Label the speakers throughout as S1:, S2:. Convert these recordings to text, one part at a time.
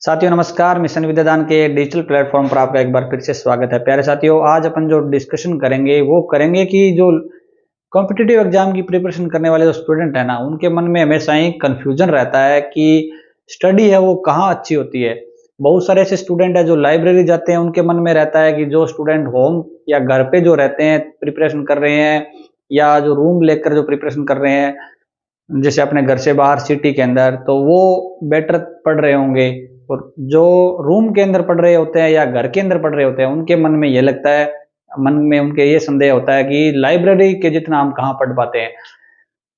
S1: साथियों नमस्कार। मिशन विद्यादान के डिजिटल प्लेटफॉर्म पर आपका एक बार फिर से स्वागत है। प्यारे साथियों, आज अपन जो डिस्कशन करेंगे वो करेंगे कि जो कॉम्पिटिटिव एग्जाम की प्रिपरेशन करने वाले जो स्टूडेंट है ना, उनके मन में हमेशा ही कंफ्यूजन रहता है कि स्टडी है वो कहाँ अच्छी होती है। बहुत सारे ऐसे स्टूडेंट है जो लाइब्रेरी जाते हैं, उनके मन में रहता है कि जो स्टूडेंट होम या घर पे जो रहते हैं प्रिपरेशन कर रहे हैं, या जो रूम लेकर जो प्रिपरेशन कर रहे हैं, जैसे अपने घर से बाहर सिटी के अंदर, तो वो बेटर पढ़ रहे होंगे। और जो रूम के अंदर पढ़ रहे होते हैं या घर के अंदर पढ़ रहे होते हैं, उनके मन में ये लगता है, मन में उनके ये संदेह होता है कि लाइब्रेरी के जितना हम कहाँ पढ़ पाते हैं।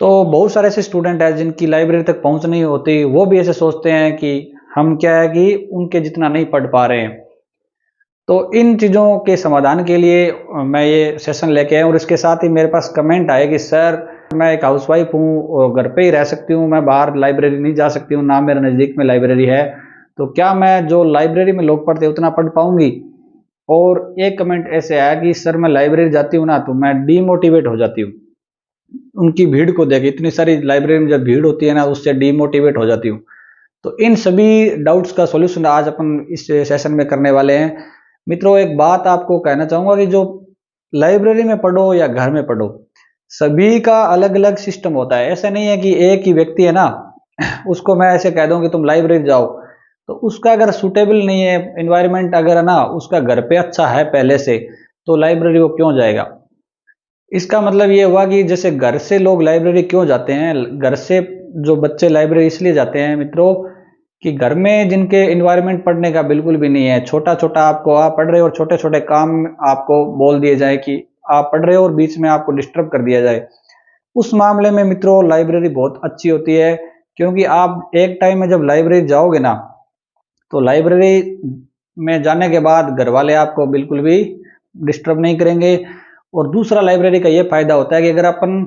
S1: तो बहुत सारे ऐसे स्टूडेंट हैं जिनकी लाइब्रेरी तक पहुंच नहीं होती, वो भी ऐसे सोचते हैं कि हम क्या है कि उनके जितना नहीं पढ़ पा रहे हैं। तो इन चीज़ों के समाधान के लिए मैं ये सेशन लेके आया, और इसके साथ ही मेरे पास कमेंट आए कि सर मैं एक हाउसवाइफ हूँ और घर पे ही रह सकती हूँ, मैं बाहर लाइब्रेरी नहीं जा सकती हूँ, ना मेरे नज़दीक में लाइब्रेरी है, तो क्या मैं जो लाइब्रेरी में लोग पढ़ते हैं उतना पढ़ पाऊंगी। और एक कमेंट ऐसे आया कि सर मैं लाइब्रेरी जाती हूँ ना तो मैं डीमोटिवेट हो जाती हूँ, उनकी भीड़ को देख, इतनी सारी लाइब्रेरी में जब भीड़ होती है ना उससे डीमोटिवेट हो जाती हूँ। तो इन सभी डाउट्स का सॉल्यूशन आज अपन इस सेशन में करने वाले हैं। मित्रों, एक बात आपको कहना चाहूंगा कि जो लाइब्रेरी में पढ़ो या घर में पढ़ो, सभी का अलग अलग सिस्टम होता है। ऐसा नहीं है कि एक ही व्यक्ति है ना, उसको मैं ऐसे कह दूं कि तुम लाइब्रेरी जाओ, तो उसका अगर सूटेबल नहीं है एनवायरनमेंट, अगर है ना उसका घर पे अच्छा है पहले से, तो लाइब्रेरी वो क्यों जाएगा। इसका मतलब ये हुआ कि जैसे घर से लोग लाइब्रेरी क्यों जाते हैं, घर से जो बच्चे लाइब्रेरी इसलिए जाते हैं मित्रों कि घर में जिनके इन्वायरमेंट पढ़ने का बिल्कुल भी नहीं है, छोटा छोटा आपको आप पढ़ रहे हो और छोटे छोटे काम आपको बोल दिए जाए कि आप पढ़ रहे हो और बीच में आपको डिस्टर्ब कर दिया जाए, उस मामले में मित्रों लाइब्रेरी बहुत अच्छी होती है। क्योंकि आप एक टाइम में जब लाइब्रेरी जाओगे ना, तो लाइब्रेरी में जाने के बाद घर वाले आपको बिल्कुल भी डिस्टर्ब नहीं करेंगे। और दूसरा लाइब्रेरी का ये फायदा होता है कि अगर अपन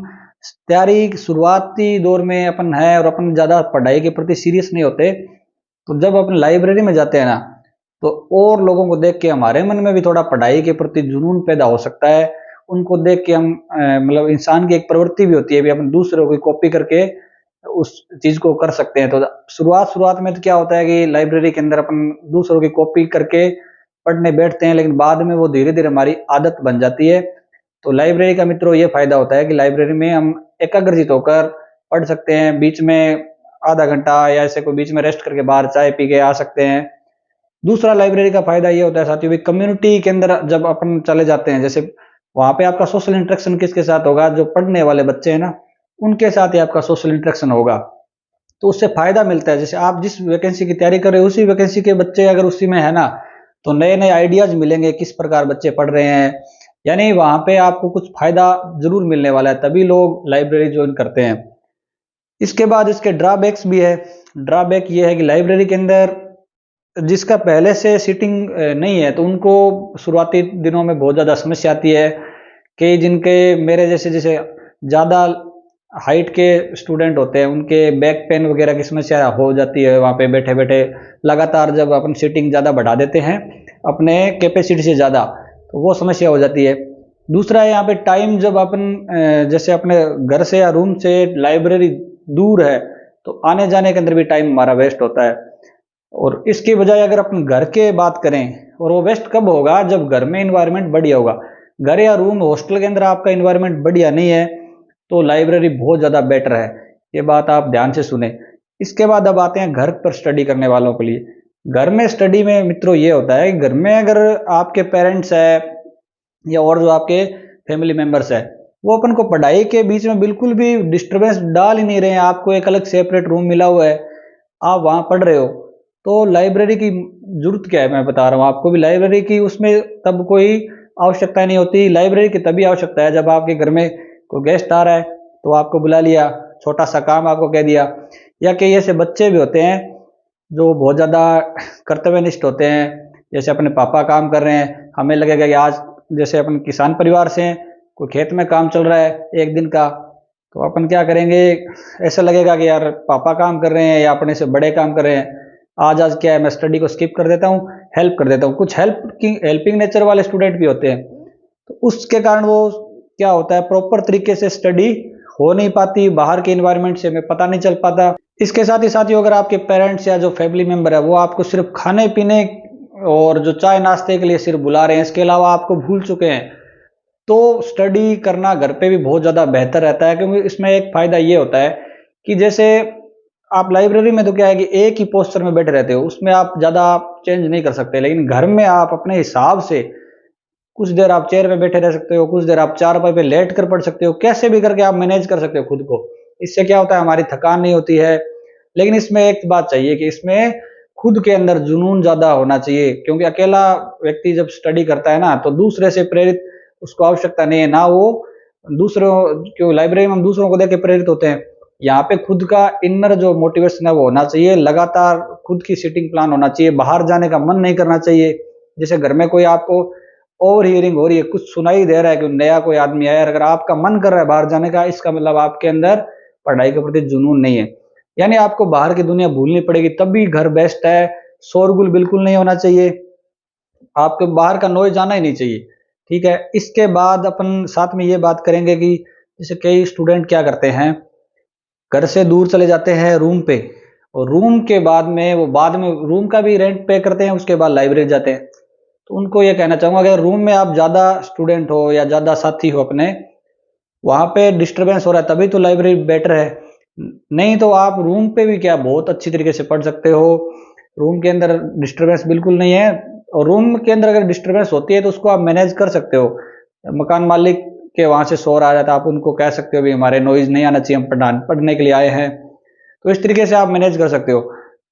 S1: तैयारी शुरुआती दौर में अपन है और अपन ज़्यादा पढ़ाई के प्रति सीरियस नहीं होते, तो जब अपन लाइब्रेरी में जाते हैं ना, तो और लोगों को देख के हमारे मन में भी थोड़ा पढ़ाई के प्रति जुनून पैदा हो सकता है। उनको देख के हम मतलब इंसान की एक प्रवृत्ति भी होती है, भी अपन दूसरों की कॉपी करके उस चीज को कर सकते हैं। तो शुरुआत में तो क्या होता है कि लाइब्रेरी के अंदर अपन दूसरों की कॉपी करके पढ़ने बैठते हैं, लेकिन बाद में वो धीरे धीरे हमारी आदत बन जाती है। तो लाइब्रेरी का मित्रों ये फायदा होता है कि लाइब्रेरी में हम एकाग्रचित होकर पढ़ सकते हैं, बीच में आधा घंटा या ऐसे कोई बीच में रेस्ट करके बाहर चाय पी के आ सकते हैं। दूसरा लाइब्रेरी का फायदा ये होता है साथियों, कम्युनिटी के अंदर जब अपन चले जाते हैं, जैसे वहां पे आपका सोशल इंटरेक्शन किसके साथ होगा, जो पढ़ने वाले बच्चे हैं ना उनके साथ ही आपका सोशल इंटरेक्शन होगा। तो उससे फायदा मिलता है, जैसे आप जिस वैकेंसी की तैयारी कर रहे हो उसी वैकेंसी के बच्चे अगर उसी में है ना, तो नए नए आइडियाज मिलेंगे किस प्रकार बच्चे पढ़ रहे हैं, यानी वहां पे आपको कुछ फायदा जरूर मिलने वाला है, तभी लोग लाइब्रेरी ज्वाइन करते हैं। इसके बाद इसके ड्रॉबैक्स भी है। ड्रॉबैक ये है कि लाइब्रेरी के अंदर जिसका पहले से सीटिंग नहीं है, तो उनको शुरुआती दिनों में बहुत ज़्यादा समस्या आती है। कि जिनके मेरे जैसे जैसे ज़्यादा हाइट के स्टूडेंट होते हैं, उनके बैक पेन वगैरह की समस्या हो जाती है वहाँ पे बैठे बैठे। लगातार जब अपन सीटिंग ज़्यादा बढ़ा देते हैं अपने कैपेसिटी से ज़्यादा, तो वो समस्या हो जाती है। दूसरा है यहाँ पे टाइम, जब अपन जैसे अपने घर से या रूम से लाइब्रेरी दूर है, तो आने जाने के अंदर भी टाइम हमारा वेस्ट होता है। और इसके बजाय अगर अपन घर के बात करें, और वो वेस्ट कब होगा, जब घर में इन्वायरमेंट बढ़िया होगा। घर या रूम हॉस्टल के अंदर आपका इन्वायरमेंट बढ़िया नहीं है, तो लाइब्रेरी बहुत ज़्यादा बेटर है। ये बात आप ध्यान से सुने। इसके बाद अब आते हैं घर पर स्टडी करने वालों के लिए। घर में स्टडी में मित्रों ये होता है, घर में अगर आपके पेरेंट्स है या और जो आपके फैमिली मेंबर्स है, वो अपन को पढ़ाई के बीच में बिल्कुल भी डिस्टरबेंस डाल ही नहीं रहे हैं, आपको एक अलग सेपरेट रूम मिला हुआ है, आप वहां पढ़ रहे हो, तो लाइब्रेरी की जरूरत क्या है। मैं बता रहा हूँ आपको भी, लाइब्रेरी की उसमें तब कोई आवश्यकता नहीं होती। लाइब्रेरी की तभी आवश्यकता है जब आपके घर में कोई गेस्ट आ रहा है, तो आपको बुला लिया, छोटा सा काम आपको कह दिया। या कई ऐसे बच्चे भी होते हैं जो बहुत ज़्यादा कर्तव्यनिष्ठ होते हैं, जैसे अपने पापा काम कर रहे हैं, हमें लगेगा कि आज जैसे अपन किसान परिवार से हैं, कोई खेत में काम चल रहा है एक दिन का, तो अपन क्या करेंगे, ऐसा लगेगा कि यार पापा काम कर रहे हैं या अपने से बड़े काम कर रहे हैं, आज आज क्या है मैं स्टडी को स्किप कर देता हूँ, हेल्प कर देता हूँ। कुछ हेल्पिंग नेचर वाले स्टूडेंट भी होते हैं, तो उसके कारण वो क्या होता है, प्रॉपर तरीके से स्टडी हो नहीं पाती, बाहर के इन्वायरमेंट से हमें पता नहीं चल पाता। इसके साथ ही साथियों अगर आपके पेरेंट्स या जो फैमिली मेंबर है वो आपको सिर्फ खाने पीने और जो चाय नाश्ते के लिए सिर्फ बुला रहे हैं, इसके अलावा आपको भूल चुके हैं, तो स्टडी करना घर पे भी बहुत ज़्यादा बेहतर रहता है। क्योंकि इसमें एक फ़ायदा ये होता है कि जैसे आप लाइब्रेरी में तो क्या है कि एक ही पोस्चर में बैठे रहते हो, उसमें आप ज़्यादा चेंज नहीं कर सकते, लेकिन घर में आप अपने हिसाब से कुछ देर आप चेयर पे बैठे रह सकते हो, कुछ देर आप चारपाई पे लेट कर पढ़ सकते हो, कैसे भी करके आप मैनेज कर सकते हो खुद को। इससे क्या होता है, हमारी थकान नहीं होती है। लेकिन इसमें एक बात चाहिए कि इसमें खुद के अंदर जुनून ज़्यादा होना चाहिए, क्योंकि अकेला व्यक्ति जब स्टडी करता है ना, तो दूसरे से प्रेरित उसको आवश्यकता नहीं है, ना वो दूसरों, क्यों लाइब्रेरी में हम दूसरों को देख के प्रेरित होते हैं। यहाँ पे खुद का इनर जो मोटिवेशन है वो होना चाहिए, लगातार खुद की सिटिंग प्लान होना चाहिए, बाहर जाने का मन नहीं करना चाहिए। जैसे घर में कोई आपको ओवर हियरिंग हो रही है, कुछ सुनाई दे रहा है कि नया कोई आदमी आया, अगर आपका मन कर रहा है बाहर जाने का, इसका मतलब आपके अंदर पढ़ाई के प्रति जुनून नहीं है। यानी आपको बाहर की दुनिया भूलनी पड़ेगी, तब भी घर बेस्ट है। शोरगुल बिल्कुल नहीं होना चाहिए, आपको बाहर का नॉइज आना ही नहीं चाहिए। ठीक है, इसके बाद अपन साथ में ये बात करेंगे कि जैसे कई स्टूडेंट क्या करते हैं, घर से दूर चले जाते हैं रूम पे, और रूम के बाद में वो बाद में रूम का भी रेंट पे करते हैं, उसके बाद लाइब्रेरी जाते हैं। तो उनको ये कहना चाहूंगा, अगर रूम में आप ज़्यादा स्टूडेंट हो या ज़्यादा साथी हो अपने, वहाँ पे डिस्टरबेंस हो रहा है, तभी तो लाइब्रेरी बेटर है। नहीं तो आप रूम पे भी क्या बहुत अच्छी तरीके से पढ़ सकते हो, रूम के अंदर डिस्टरबेंस बिल्कुल नहीं है। और रूम के अंदर अगर डिस्टरबेंस होती है तो उसको आप मैनेज कर सकते हो। मकान मालिक के वहाँ से शोर आ जाता है, आप उनको कह सकते हो भी हमारे नॉइज नहीं आना चाहिए, हम पढ़ने के लिए आए हैं। तो इस तरीके से आप मैनेज कर सकते हो।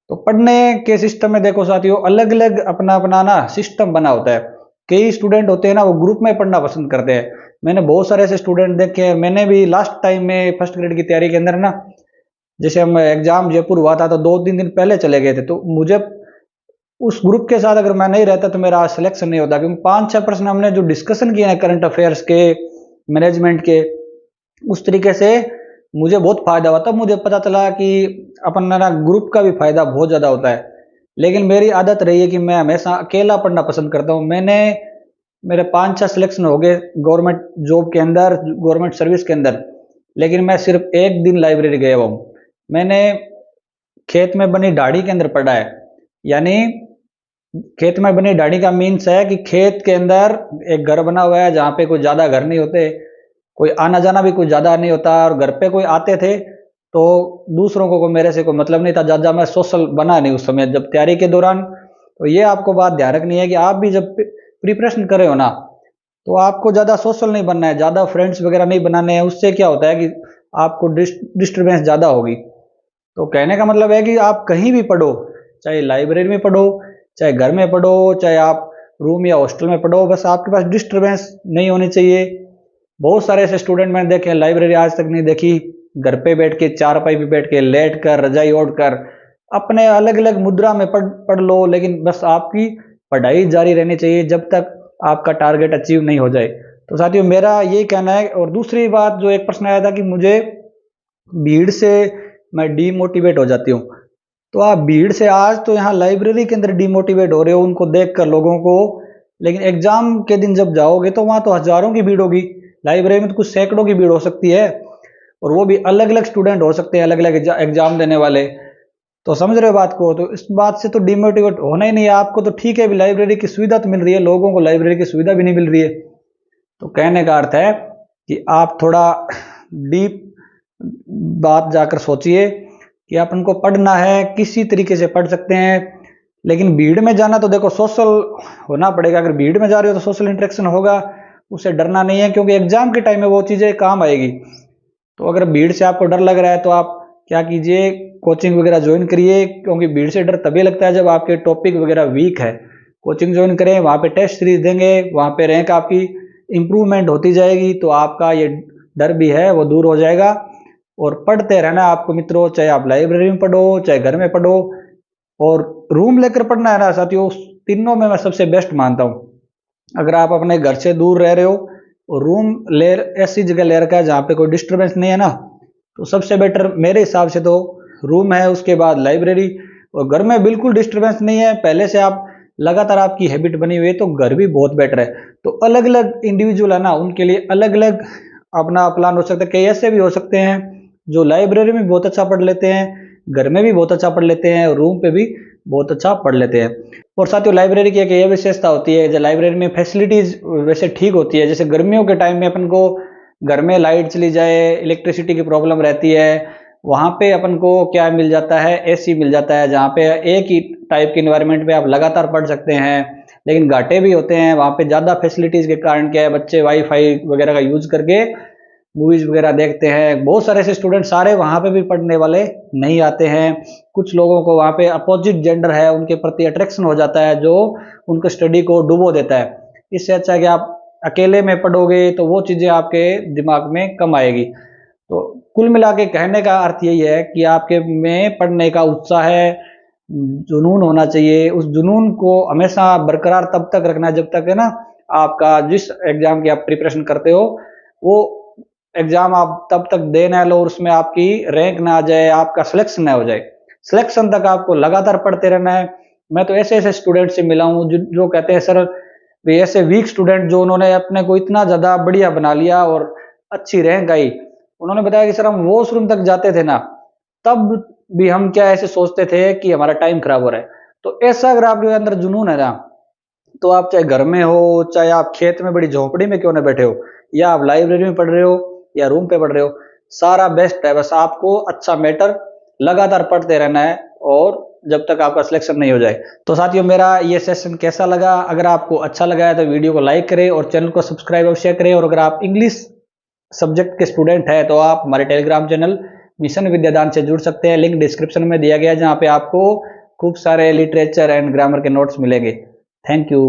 S1: तो पढ़ने के सिस्टम में देखो साथियों, अलग अलग अपना अपना ना सिस्टम बना होता है। कई स्टूडेंट होते हैं ना, वो ग्रुप में पढ़ना पसंद करते हैं। मैंने बहुत सारे ऐसे स्टूडेंट देखे हैं। मैंने भी लास्ट टाइम में फर्स्ट ग्रेड की तैयारी के अंदर ना, जैसे हम एग्जाम जयपुर हुआ था तो 2-3 दिन पहले चले गए थे, तो मुझे उस ग्रुप के साथ अगर मैं नहीं रहता तो मेरा सिलेक्शन नहीं होता। क्योंकि 5-6 प्रश्न हमने जो डिस्कशन किए हैं करंट अफेयर्स के, मैनेजमेंट के, उस तरीके से मुझे बहुत फायदा हुआ। तब मुझे पता चला कि अपन ना ग्रुप का भी फायदा बहुत ज़्यादा होता है। लेकिन मेरी आदत रही है कि मैं हमेशा अकेला पढ़ना पसंद करता हूँ। मेरे 5-6 सिलेक्शन हो गए गवर्नमेंट जॉब के अंदर, गवर्नमेंट सर्विस के अंदर, लेकिन मैं सिर्फ एक दिन लाइब्रेरी गया हुआ हूँ। मैंने खेत में बनी दाढ़ी के अंदर पढ़ा है। यानी खेत में बनी दाढ़ी का मीन्स है कि खेत के अंदर एक घर बना हुआ है जहाँ पे कोई ज़्यादा घर नहीं होते, कोई आना जाना भी कुछ ज़्यादा नहीं होता, और घर पे कोई आते थे तो दूसरों को मेरे से कोई मतलब नहीं था, ज़्यादा मैं सोशल बना नहीं उस समय जब तैयारी के दौरान। तो ये आपको बात ध्यान रखनी है कि आप भी जब प्रिपरेशन कर रहे हो ना, तो आपको ज़्यादा सोशल नहीं बनना है, ज़्यादा फ्रेंड्स वगैरह नहीं बनाने हैं। उससे क्या होता है कि आपको डिस्टर्बेंस ज़्यादा होगी। तो कहने का मतलब है कि आप कहीं भी पढ़ो, चाहे लाइब्रेरी में पढ़ो, चाहे घर में पढ़ो, चाहे आप रूम या हॉस्टल में पढ़ो, बस आपके पास डिस्टर्बेंस नहीं होनी चाहिए। बहुत सारे ऐसे स्टूडेंट मैंने देखे, लाइब्रेरी आज तक नहीं देखी, घर पे बैठ के चारपाई पे बैठ के लेट कर रजाई ओढ़ कर अपने अलग अलग मुद्रा में पढ़ लो, लेकिन बस आपकी पढ़ाई जारी रहनी चाहिए जब तक आपका टारगेट अचीव नहीं हो जाए। तो साथियों मेरा यही कहना है। और दूसरी बात, जो एक प्रश्न आया था कि मुझे भीड़ से मैं डीमोटिवेट हो जाती हूँ, तो आप भीड़ से आज तो यहाँ लाइब्रेरी के अंदर डीमोटिवेट हो रहे हो उनको देखकर लोगों को, लेकिन एग्जाम के दिन जब जाओगे तो वहां तो हजारों की भीड़ होगी। लाइब्रेरी में तो कुछ सैकड़ों की भीड़ हो सकती है, और वो भी अलग अलग स्टूडेंट हो सकते हैं, अलग अलग एग्जाम देने वाले। तो समझ रहे हो बात को, तो इस बात से तो डिमोटिवेट होना ही नहीं है आपको। तो ठीक है, भी लाइब्रेरी की सुविधा तो मिल रही है, लोगों को लाइब्रेरी की सुविधा भी नहीं मिल रही है। तो कहने का अर्थ है कि आप थोड़ा डीप बात जाकर सोचिए कि अपन को पढ़ना है, किसी तरीके से पढ़ सकते हैं, लेकिन भीड़ में जाना तो देखो सोशल होना पड़ेगा। अगर भीड़ में जा रहे हो तो सोशल इंटरेक्शन होगा, उससे डरना नहीं है, क्योंकि एग्जाम के टाइम में वो चीज़ें काम आएगी। तो अगर भीड़ से आपको डर लग रहा है तो आप क्या कीजिए, कोचिंग वगैरह ज्वाइन करिए, क्योंकि भीड़ से डर तभी लगता है जब आपके टॉपिक वगैरह वीक है। कोचिंग ज्वाइन करें, वहाँ पे टेस्ट सीरीज देंगे, वहाँ पे रैंक आपकी इम्प्रूवमेंट होती जाएगी, तो आपका ये डर भी है वो दूर हो जाएगा। और पढ़ते रहना आपको मित्रों, चाहे आप लाइब्रेरी में पढ़ो, चाहे घर में पढ़ो, और रूम लेकर पढ़ना है ना साथियों, तीनों में मैं सबसे बेस्ट मानता हूँ। अगर आप अपने घर से दूर रह रहे हो और रूम ले ऐसी जगह ले रखा है जहाँ पे कोई डिस्टर्बेंस नहीं है ना, तो सबसे बेटर मेरे हिसाब से तो रूम है, उसके बाद लाइब्रेरी। और घर में बिल्कुल डिस्टर्बेंस नहीं है, पहले से आप लगातार आपकी हैबिट बनी हुई है, तो घर भी बहुत बेटर है। तो अलग अलग इंडिविजुअल है ना, उनके लिए अलग अलग अपना प्लान हो सकता है। कई ऐसे भी हो सकते हैं जो लाइब्रेरी में बहुत अच्छा पढ़ लेते हैं, घर में भी बहुत अच्छा पढ़ लेते हैं और रूम पे भी बहुत अच्छा पढ़ लेते हैं। और साथियों लाइब्रेरी की एक ये विशेषता होती है, जो लाइब्रेरी में फैसिलिटीज वैसे ठीक होती है। जैसे गर्मियों के टाइम में अपन को घर में लाइट चली जाए, इलेक्ट्रिसिटी की प्रॉब्लम रहती है, वहां पे अपन को क्या मिल जाता है, एसी मिल जाता है, जहाँ पे एक ही टाइप के इन्वायरमेंट में आप लगातार पढ़ सकते हैं। लेकिन घाटे भी होते हैं, वहां पे ज्यादा फैसिलिटीज के कारण क्या है, बच्चे वाईफाई वगैरह का यूज करके मूवीज वगैरह देखते हैं। बहुत सारे ऐसे स्टूडेंट सारे वहां पे भी पढ़ने वाले नहीं आते हैं। कुछ लोगों को वहां पे अपोजिट जेंडर है उनके प्रति अट्रैक्शन हो जाता है, जो उनको स्टडी को डुबो देता है। इससे अच्छा है कि आप अकेले में पढ़ोगे तो वो चीजें आपके दिमाग में कम आएगी। तो कुल मिला के कहने का अर्थ यही है कि आपके में पढ़ने का उत्साह है, जुनून होना चाहिए। उस जुनून को हमेशा बरकरार तब तक रखना जब तक है ना आपका जिस एग्जाम की आप प्रिपरेशन करते हो वो एग्जाम आप तब तक दे ना लो, उसमें आपकी रैंक ना आ जाए, आपका सिलेक्शन ना हो जाए। सिलेक्शन तक आपको लगातार पढ़ते रहना है। मैं तो ऐसे ऐसे स्टूडेंट से मिला हूँ जो कहते हैं सर, वे ऐसे वीक स्टूडेंट जो उन्होंने अपने को इतना ज्यादा बढ़िया बना लिया और अच्छी रैंक आई, उन्होंने बताया कि सर हम वॉशरूम तक जाते थे ना, तब भी हम क्या ऐसे सोचते थे कि हमारा टाइम खराब हो रहा है। तो ऐसा अगर आपके अंदर जुनून है ना, तो आप चाहे घर में हो, चाहे आप खेत में बड़ी झोपड़ी में क्यों ना बैठे हो, या आप लाइब्रेरी में पढ़ रहे हो या रूम पे पढ़ रहे हो, सारा बेस्ट है। बस आपको अच्छा मैटर लगातार पढ़ते रहना है और जब तक आपका सिलेक्शन नहीं हो जाए। तो साथियों मेरा ये सेशन कैसा लगा? अगर आपको अच्छा लगा है तो वीडियो को लाइक करें और चैनल को सब्सक्राइब अवश्य करें। और अगर आप इंग्लिश सब्जेक्ट के स्टूडेंट हैं तो आप हमारे टेलीग्राम चैनल मिशन विद्यादान से जुड़ सकते हैं। लिंक डिस्क्रिप्शन में दिया गया है, जहाँ पे आपको खूब सारे लिटरेचर एंड ग्रामर के नोट्स मिलेंगे। Thank you.